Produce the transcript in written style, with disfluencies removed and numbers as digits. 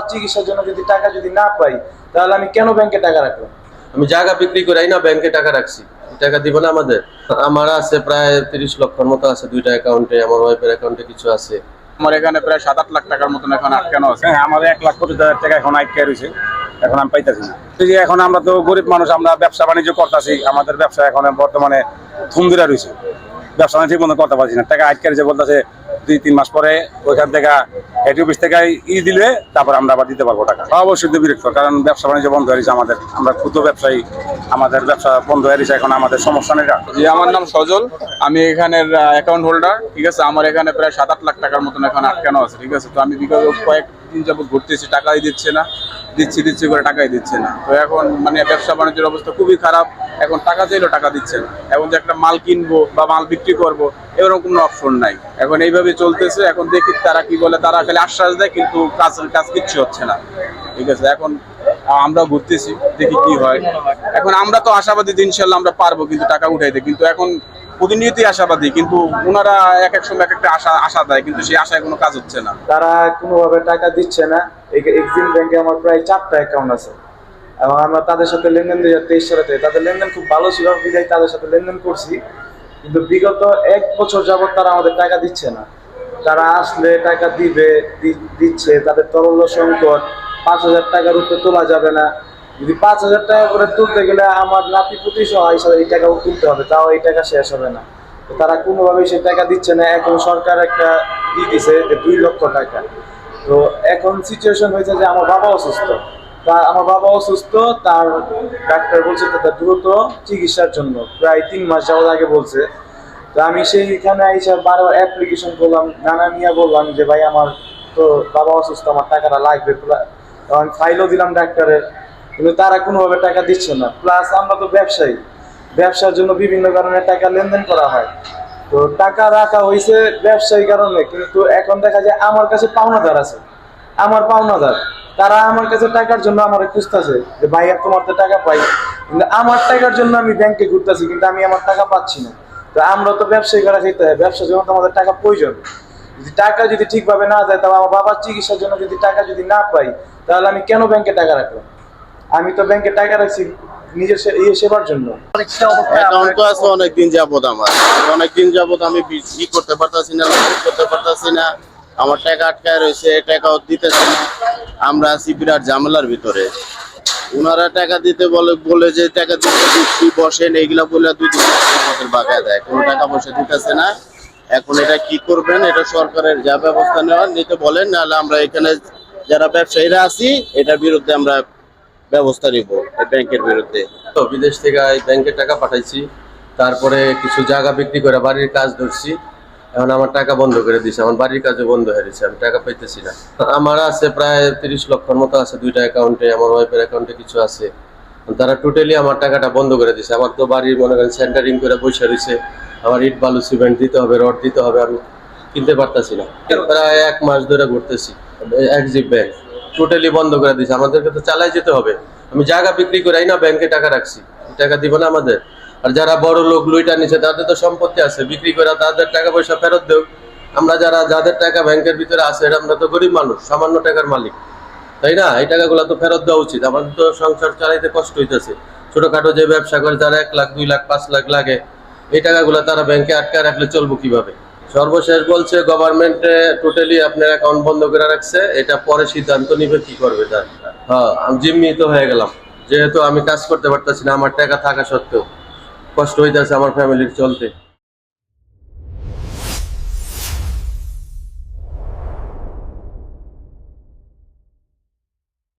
বাবার চিকিৎসার জন্য যদি টাকা যদি না পাই, তাহলে আমি কেন ব্যাংকে টাকা রাখলাম? আমি জায়গা বিক্রি করাই না ব্যাংকে টাকা রাখছি, টাকা দিব না আমাদের? আমার আছে প্রায় 30 লক্ষের মতো আছে দুইটা অ্যাকাউন্টে, আমার ওয়াইফের অ্যাকাউন্টে কিছু আছে। আমার এখানে প্রায় 7-8 লাখ টাকার মতন এখন আটকানো আছে। হ্যাঁ, আমাদের 1,20,000 টাকা এখন আটকে রয়েছে, এখন আমি পাইতেছি না। এখন আমরা তো গরিব মানুষ, আমরা ব্যবসা বাণিজ্য করতেছি, আমাদের ব্যবসা এখন বর্তমানে থুমদিরা রয়েছে, ব্যবসা ঠিক মতো করতে পারছি না। টাকা আটকে রয়েছে, বলতেছে 2-3 মাস পরে ওইখান থেকে হেড অফিস থেকে দিলে তারপর আমরা আবার দিতে পারবো টাকা। অবশ্যই বিরক্ত, কারণ ব্যবসা বাণিজ্য বন্ধ হয়ে গেছে আমাদের, আমরা ক্ষুদ্র ব্যবসায়ী, আমাদের ব্যবসা বন্ধ হয়ে গেছে, এখন আমাদের সমস্যা নেই। জি, আমার নাম সজল, আমি এখানের অ্যাকাউন্ট হোল্ডার। ঠিক আছে, আমার এখানে প্রায় 7-8 লাখ টাকার মতন এখন আটকানো আছে। ঠিক আছে, তো আমি বিগত কয়েকদিন যাবত ঘুরতেছি, টাকাই দিচ্ছে না, দিচ্ছি করে টাকাই দিচ্ছে না। তো এখন মানে ব্যবসা বাণিজ্যের অবস্থা খুবই খারাপ। এখন টাকা চাইলেও টাকা দিচ্ছে না। এখন যে একটা মাল কিনবো বা মাল বিক্রি করবো, এরকম কোনো অপশন নাই। এখন এইভাবে চলতেছে। এখন দেখি তারা কি বলে, তারা খালি আশ্বাস দেয়, কিন্তু কাজ কিচ্ছু হচ্ছে না। ঠিক আছে, এখন আমরা ঘুরতেছি, দেখি কি হয়। এখন আমরা তো আশাবাদী, ইনশাল্লাহ আমরা পারবো কিন্তু টাকা উঠাইতে, কিন্তু এখন প্রতিনিয়তই আশাবাদী, কিন্তু ওনারা এক এক সময় এক একটা আশা দেয়, কিন্তু সেই আশায় কোনো কাজ হচ্ছে না। তারা কোনোভাবে টাকা দিচ্ছে না। এক্সিম ব্যাংকে আমার প্রায় 4টা অ্যাকাউন্ট আছে এবং আমরা তাদের সাথে লেনদেন 2023 সালে তাদের লেনদেন খুব ভালো ছিল, বিধায় তাদের সাথে লেনদেন করছি। কিন্তু বিগত 1 বছর যাবত তারা আমাদের টাকা দিচ্ছে না। তারা আসলে টাকা দিচ্ছে, তাদের তরল সংকট, 5,000 টাকার উপরে তোলা যাবে না। যদি 5,000 টাকা করে তুলতে গেলে আমার নাতিপুতি সহ এই টাকাও তুলতে হবে, তাও এই টাকা শেষ হবে না। তো তারা কোনোভাবেই সেই টাকা দিচ্ছে না। এখন সরকার একটা দিছে যে 2 লক্ষ টাকা। তো এখন সিচুয়েশন হয়েছে যে আমার বাবা অসুস্থ, তার ডাক্তার বলছে তার দ্রুত চিকিৎসার জন্য, প্রায় 3 মাস যাওয়ার আগে বলছে। তো আমি সেইখানে এসে বারবার অ্যাপ্লিকেশন করলাম, নানা নিয়ে বললাম যে ভাই আমার তো বাবা অসুস্থ, আমার টাকাটা লাগবে। তখন ফাইলও দিলাম ডাক্তারের, কিন্তু তারা কোনোভাবে টাকা দিচ্ছে না। প্লাস আমরা তো ব্যবসার জন্য বিভিন্ন কারণে টাকা লেনদেন করা হয়। তো টাকা রাখা হয়েছে ব্যবসায়ী কারণে, কিন্তু এখন দেখা যায় আমার কাছে পাওনাদার আছে, আমার পাওনাদার তারা আমার কাছে টাকার জন্য আমার খুঁজতেছে যে ভাই তোমার তো টাকা পাই, কিন্তু আমার টাকার জন্য আমি ব্যাংকে ঘুরতেছি, কিন্তু আমি আমার টাকা পাচ্ছি না। তো আমরা তো ব্যবসায়ী করা খাইতে হয়, ব্যবসার জন্য তো আমাদের টাকা প্রয়োজন। যদি টাকা যদি ঠিকভাবে না যায়, তাহলে আমার বাবার চিকিৎসার জন্য যদি টাকা যদি না পাই, তাহলে আমি কেন ব্যাংকে টাকা রাখলাম? আমি তো ব্যাংকে টাকা রাখছি নিজের সেবার জন্য। অ্যাকাউন্ট তো আছে অনেকদিন যাবত, অনেকদিন যাবত আমি বিক্রি করতে পারতাছি না, করতে পারতাছি না, আমার টাকা আটকায় রয়েছে, টাকাও দিতেছে না। আমরা আছি বিরাট ঝামেলার ভিতরে। ওনারা টাকা দিতে বলে যে টাকা দিচ্ছি বসেন, এইগুলা বলে 2 দিন আমাদের বাগায় দেয়, কোনো টাকা পয়সা দিতেছে না। এখন এটা কি করবেন, এটা সরকারের যা ব্যবস্থা নেওয়ার নিতে বলেন, নাহলে আমরা এখানে যারা ব্যবসায়ীরা আছি এটার বিরুদ্ধে আমরা ব্যবস্থা নিব, ব্যাংকের বিরুদ্ধে। তো বিদেশ থেকে ব্যাংকে টাকা পাঠাইছি, তারপরে কিছু জায়গা বিক্রি করে বাড়ির কাজ ধরছি। এখন আমার টাকা বন্ধ করে দিয়েছে, আমার বাড়ির কাজও বন্ধ হয়ে গেছে, আমি টাকা পাইতেছি না। আমার আছে প্রায় 30 লক্ষের মতো আছে দুইটা অ্যাকাউন্টে, আমার ওয়াইফের অ্যাকাউন্টে কিছু আছে। তারা টোটালি আমার টাকাটা বন্ধ করে দিয়েছে। আমার তো বাড়ির মনে করেন সেন্টারিং করে বসে রয়েছে, আমার ইট বালু সিমেন্ট দিতে হবে, রড দিতে হবে, আমি কিনতে পারতেছি না। প্রায় 1 মাস ধরে ঘুরতেছি। এক্সিম ব্যাংক টোটালি বন্ধ করে দিয়েছে, আমাদেরকে তো চালাই যেতে হবে। আমি জায়গা বিক্রি করাই না ব্যাংকে টাকা রাখছি, টাকা দিব না আমাদের? আর যারা বড় লোক লুইটা নিচ্ছে, তাদের তো সম্পত্তি আছে, বিক্রি করে তাদের টাকা পয়সা ফেরত দেব। আমরা যাদের টাকা ব্যাংকের ভিতরে আছে, আমরা তো গরিব মানুষ, সামান্য টাকার মালিক, তাই না? এই টাকাগুলো তো ফেরত দেওয়া উচিত। আমাদের তো সংসার চালাইতে কষ্ট হইতেছে। ছোটখাটো যে ব্যবসা করে যারা 1 লাখ 2 লাখ 5 লাখ লাগে, এই টাকাগুলো তারা ব্যাংকে আটকে রাখলে চলবো কিভাবে? সর্বশেষ বলছে গভর্নমেন্টে টোটালি আপনার অ্যাকাউন্ট বন্ধ করে রাখছে, এটা পরে সিদ্ধান্ত নিবে কি করবে তার। হ্যাঁ, আমি জিম্মি তো হয়ে গেলাম, যেহেতু আমি কাজ করতে পারতেছি না, আমার টাকা থাকা সত্ত্বেও কষ্ট হইতেছে আমার ফ্যামিলির চলতে।